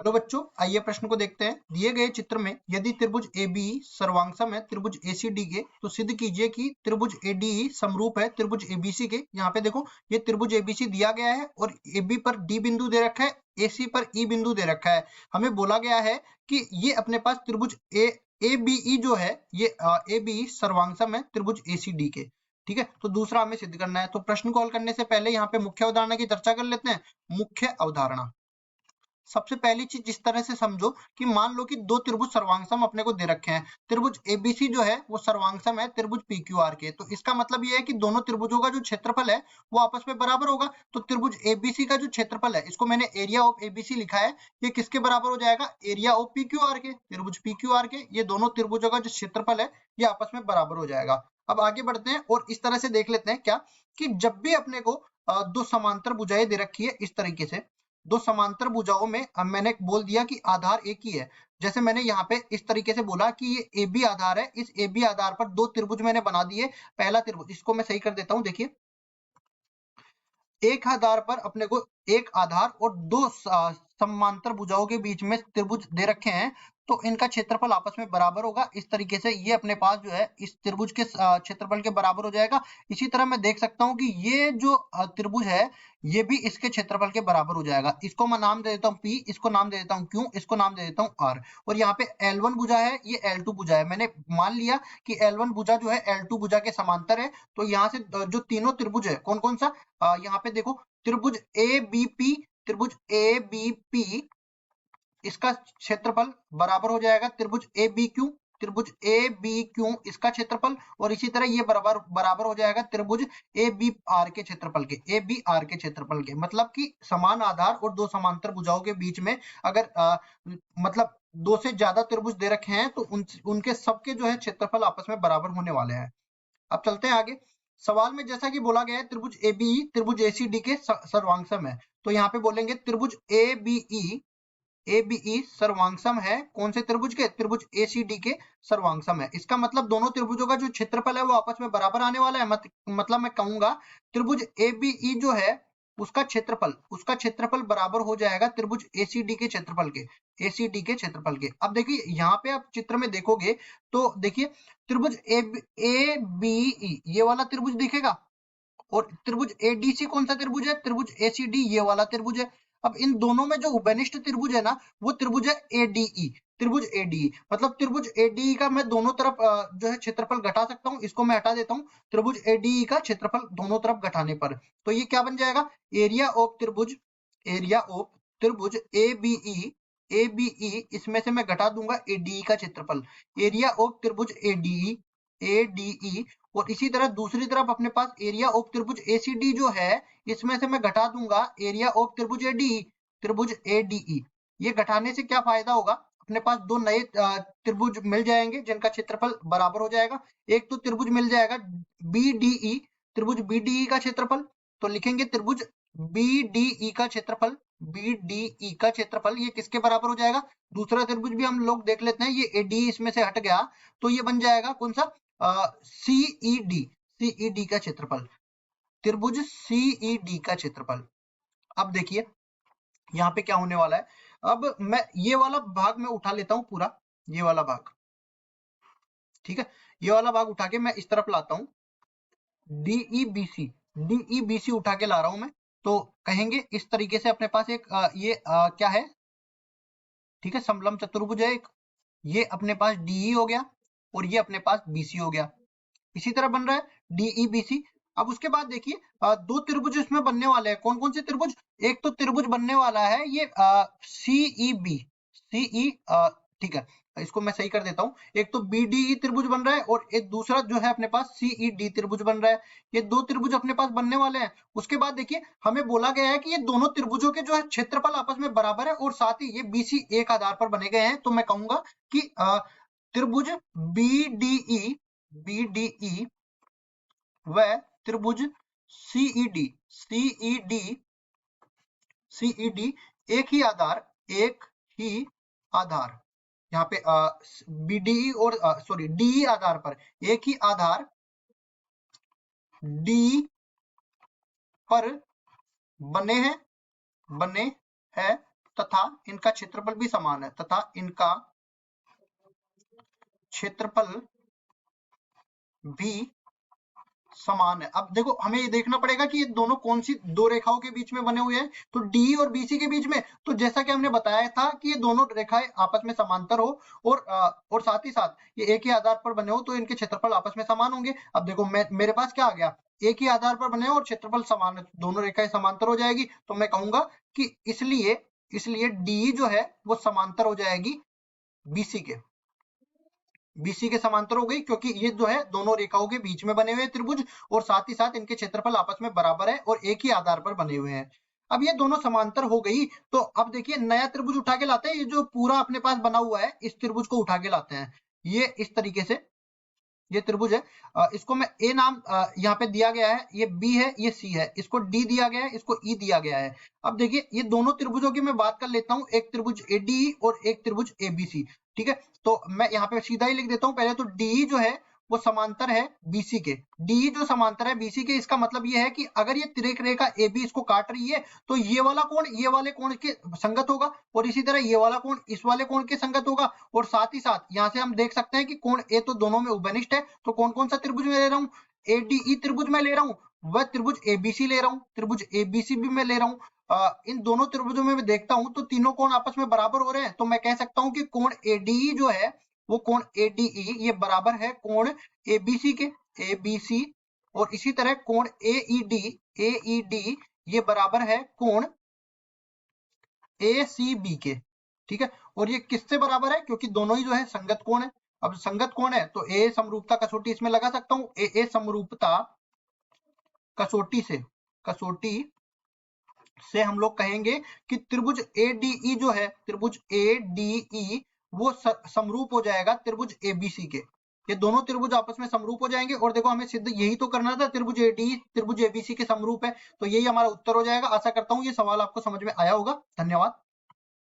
Hello बच्चों, आइए प्रश्न को देखते हैं। दिए गए चित्र में यदि त्रिभुज ABE सर्वांगसम है त्रिभुज ACD के, तो सिद्ध कीजिए कि त्रिभुज ADE समरूप है त्रिभुज ABC के। यहाँ पे देखो, ये त्रिभुज ABC दिया गया है और AB पर D बिंदु दे रखा है, AC पर E बिंदु दे रखा है। हमें बोला गया है कि ये अपने पास त्रिभुज ABE जो है, ये ABE सर्वांगसम है त्रिभुज ACD के। ठीक है, तो दूसरा हमें सिद्ध करना है। तो प्रश्न को हल करने से पहले यहाँ पे मुख्य अवधारणा की चर्चा कर लेते हैं। मुख्य अवधारणा, सबसे पहली चीज जिस तरह से समझो कि मान लो कि दो त्रिभुज सर्वांगसम अपने को दे रखे हैं। त्रिभुज ABC जो है वो सर्वांगसम है त्रिभुज PQR के। तो इसका मतलब ये है कि दोनों त्रिभुजों का जो क्षेत्रफल है वो आपस में बराबर होगा। तो त्रिभुज ABC का जो क्षेत्रफल है, इसको मैंने एरिया ऑफ ABC लिखा है, ये किसके बराबर हो जाएगा? एरिया ऑफ PQR के। त्रिभुज PQR के ये दोनों त्रिभुजों का जो क्षेत्रफल है ये आपस में बराबर हो जाएगा। अब आगे बढ़ते हैं और इस तरह से देख लेते हैं क्या कि जब भी अपने को दो समांतर भुजाएं दे रखी है इस तरीके से, दो समांतर भुजाओं में मैंने बोल दिया कि आधार एक ही है। जैसे मैंने यहाँ पे इस तरीके से बोला कि ये AB आधार है, इस AB आधार पर दो त्रिभुज मैंने बना दिए। पहला त्रिभुज, इसको मैं सही कर देता हूँ। देखिए, एक आधार पर अपने को एक आधार और दो समांतर भुजाओं के बीच में त्रिभुज दे रखे हैं, तो इनका क्षेत्रफल आपस में बराबर होगा। इस तरीके से ये अपने पास जो है इस त्रिभुज के क्षेत्रफल के बराबर हो जाएगा। इसी तरह मैं देख सकता हूँ कि ये जो त्रिभुज है ये भी इसके क्षेत्रफल के बराबर हो जाएगा। इसको मैं नाम दे देता हूँ P, इसको नाम दे देता हूँ Q, इसको नाम दे देता हूँ R। और यहाँ पे L1 भुजा है, ये L2 भुजा है। मैंने मान लिया कि L1 भुजा जो है L2 भुजा के समांतर है। तो यहाँ से जो तीनों त्रिभुज है कौन कौन सा, यहाँ पे देखो, त्रिभुज ABP, त्रिभुज ABP इसका क्षेत्रफल बराबर हो जाएगा त्रिभुज ABQ, त्रिभुज ABQ इसका क्षेत्रफल, और इसी तरह ये बराबर बराबर हो जाएगा त्रिभुज ABR के क्षेत्रफल के, ABR के क्षेत्रफल के। मतलब कि समान आधार और दो समांतर भुजाओं के बीच में अगर मतलब दो से ज्यादा त्रिभुज दे रखे हैं तो उनके सबके जो है क्षेत्रफल आपस में बराबर होने वाले हैं। अब चलते हैं आगे। सवाल में जैसा कि बोला गया है त्रिभुज ABE त्रिभुज ACD के सर्वांगसम है, तो यहाँ पे बोलेंगे त्रिभुज ABE सर्वांगसम है कौन से त्रिभुज के? त्रिभुज ACD के सर्वांगसम है। इसका मतलब दोनों त्रिभुजों का जो क्षेत्रफल है वो आपस में बराबर आने वाला है। मतलब मैं कहूंगा त्रिभुज ABE जो है उसका क्षेत्रफल बराबर हो जाएगा त्रिभुज ACD के क्षेत्रफल के, ACD के क्षेत्रफल के। अब देखिए यहाँ पे आप चित्र में देखोगे तो देखिए त्रिभुज ABE ये वाला त्रिभुज दिखेगा, और त्रिभुज ADC कौन सा त्रिभुज है? त्रिभुज ACD ये वाला त्रिभुज है। अब इन दोनों में जो उपनिष्ठ त्रिभुज है ना, वो त्रिभुज है ADE, त्रिभुज ADE। मतलब त्रिभुज ADE का मैं दोनों तरफ जो है क्षेत्रफल घटा सकता हूँ। इसको मैं हटा देता हूँ, त्रिभुज ADE का क्षेत्रफल दोनों तरफ घटाने पर तो ये क्या बन जाएगा? एरिया ऑफ त्रिभुज, एरिया ऑफ त्रिभुज ABE इसमें से मैं घटा दूंगा ADE का क्षेत्रफल, एरिया ऑफ त्रिभुज ADE। और इसी तरह दूसरी तरफ अपने पास एरिया ऑफ त्रिभुज ACD जो है, इसमें से मैं घटा दूंगा एरिया ऑफ त्रिभुज ADE, त्रिभुज ADE। ये घटाने से क्या फायदा होगा? अपने पास दो नए त्रिभुज मिल जाएंगे जिनका क्षेत्रफल बराबर हो जाएगा। एक तो त्रिभुज मिल जाएगा BDE, त्रिभुज BDE का क्षेत्रफल, तो लिखेंगे त्रिभुज BDE का क्षेत्रफल, BDE का क्षेत्रफल ये किसके बराबर हो जाएगा? दूसरा त्रिभुज भी हम लोग देख लेते हैं, ये ADE इसमें से हट गया, तो ये बन जाएगा कौन सा? CED का क्षेत्रफल, त्रिभुज CED का क्षेत्रफल। अब देखिए यहाँ पे क्या होने वाला है। अब मैं ये वाला भाग में उठा लेता हूं पूरा, ये वाला भाग, ठीक है, ये वाला भाग उठा के मैं इस तरफ लाता हूं। DEBC उठा के ला रहा हूं मैं। तो कहेंगे इस तरीके से अपने पास एक क्या है, ठीक है, समलंब चतुर्भुज है एक, ये अपने पास DE हो गया और ये अपने पास BC हो गया। इसी तरह बन रहा है DEBC। अब उसके बाद देखिए दो त्रिभुज इसमें बनने वाले हैं। कौन कौन से त्रिभुज? एक तो त्रिभुज बनने वाला है ये CEB, ठीक है, इसको मैं सही कर देता हूँ। एक तो BDE त्रिभुज बन रहा है और एक दूसरा जो है अपने पास CED त्रिभुज बन रहा है। ये दो त्रिभुज अपने पास बनने वाले हैं। उसके बाद देखिए हमें बोला गया है कि ये दोनों त्रिभुजों के जो है क्षेत्रफल आपस में बराबर है और साथ ही ये BC एक आधार पर बने गए हैं। तो मैं कहूंगा कि त्रिभुज BDE व त्रिभुज CED एक ही आधार यहाँ पे BDE और सॉरी DE आधार पर एक ही आधार D पर बने हैं तथा इनका क्षेत्रफल भी समान है, तथा इनका क्षेत्रफल भी समान है। अब देखो हमें ये देखना पड़ेगा कि ये दोनों कौन सी दो रेखाओं के बीच में बने हुए हैं, तो डी और बीसी के बीच में। तो जैसा कि हमने बताया था कि ये दोनों रेखाएं आपस में समांतर हो और साथ ही साथ ये एक ही आधार पर बने हो, तो इनके क्षेत्रफल आपस में समान होंगे। अब देखो मेरे पास क्या आ गया, एक ही आधार पर बने हो और क्षेत्रफल समान है, दोनों रेखाएं समांतर हो जाएगी। तो मैं कहूंगा कि इसलिए डी जो है वो समांतर हो जाएगी बीसी के, बीसी के समांतर हो गई, क्योंकि ये जो है दोनों रेखाओं के बीच में बने हुए त्रिभुज और साथ ही साथ इनके क्षेत्रफल आपस में बराबर है और एक ही आधार पर बने हुए हैं। अब ये दोनों समांतर हो गई, तो अब देखिए नया त्रिभुज उठा के लाते हैं। ये जो पूरा अपने पास बना हुआ है इस त्रिभुज को उठा के लाते हैं, ये इस तरीके से ये त्रिभुज है। इसको मैं ए नाम यहाँ पे दिया गया है, ये बी है, ये सी है, इसको डी दिया गया है, इसको ई दिया गया है। अब देखिए ये दोनों त्रिभुजों की मैं बात कर लेता हूँ, एक त्रिभुज एडी और एक त्रिभुज एबीसी। ठीक है, तो मैं यहाँ पे सीधा ही लिख देता हूँ पहले। तो डी जो है वो समांतर है बीसी के, डी जो समांतर है बीसी के, इसका मतलब ये है कि अगर ये तिरक रेखा AB इसको काट रही है तो ये वाला कोण ये वाले कोण के संगत होगा, और इसी तरह ये वाला कोण इस वाले कोण के संगत होगा। और साथ ही साथ यहाँ से हम देख सकते हैं कि कोण ए तो दोनों में उभयनिष्ठ है। तो कौन कौन सा त्रिभुज में ले रहा हूँ, ADE त्रिभुज में ले रहा हूँ, वह त्रिभुज ABC ले रहा हूँ, त्रिभुज ABC भी मैं ले रहा हूँ। इन दोनों त्रिभुजों में मैं देखता हूं तो तीनों कोण आपस में बराबर हो रहे हैं। तो मैं कह सकता हूं कि कोण ADE जो है वो कोण ADE ये बराबर है कोण ABC के, ABC। और इसी तरह कोण AED ये बराबर है कोण ACB के। ठीक है, और ये किससे बराबर है, क्योंकि दोनों ही जो है संगत कोण है। अब संगत कोण है तो ए समरूपता कसौटी इसमें लगा सकता हूं, ए समरूपता कसौटी से हम लोग कहेंगे कि त्रिभुज ADE जो है, त्रिभुज ADE वो समरूप हो जाएगा त्रिभुज ABC के। ये दोनों त्रिभुज आपस में समरूप हो जाएंगे। और देखो हमें सिद्ध यही तो करना था, त्रिभुज ADE त्रिभुज ABC के समरूप है, तो यही हमारा उत्तर हो जाएगा। आशा करता हूँ ये सवाल आपको समझ में आया होगा। धन्यवाद।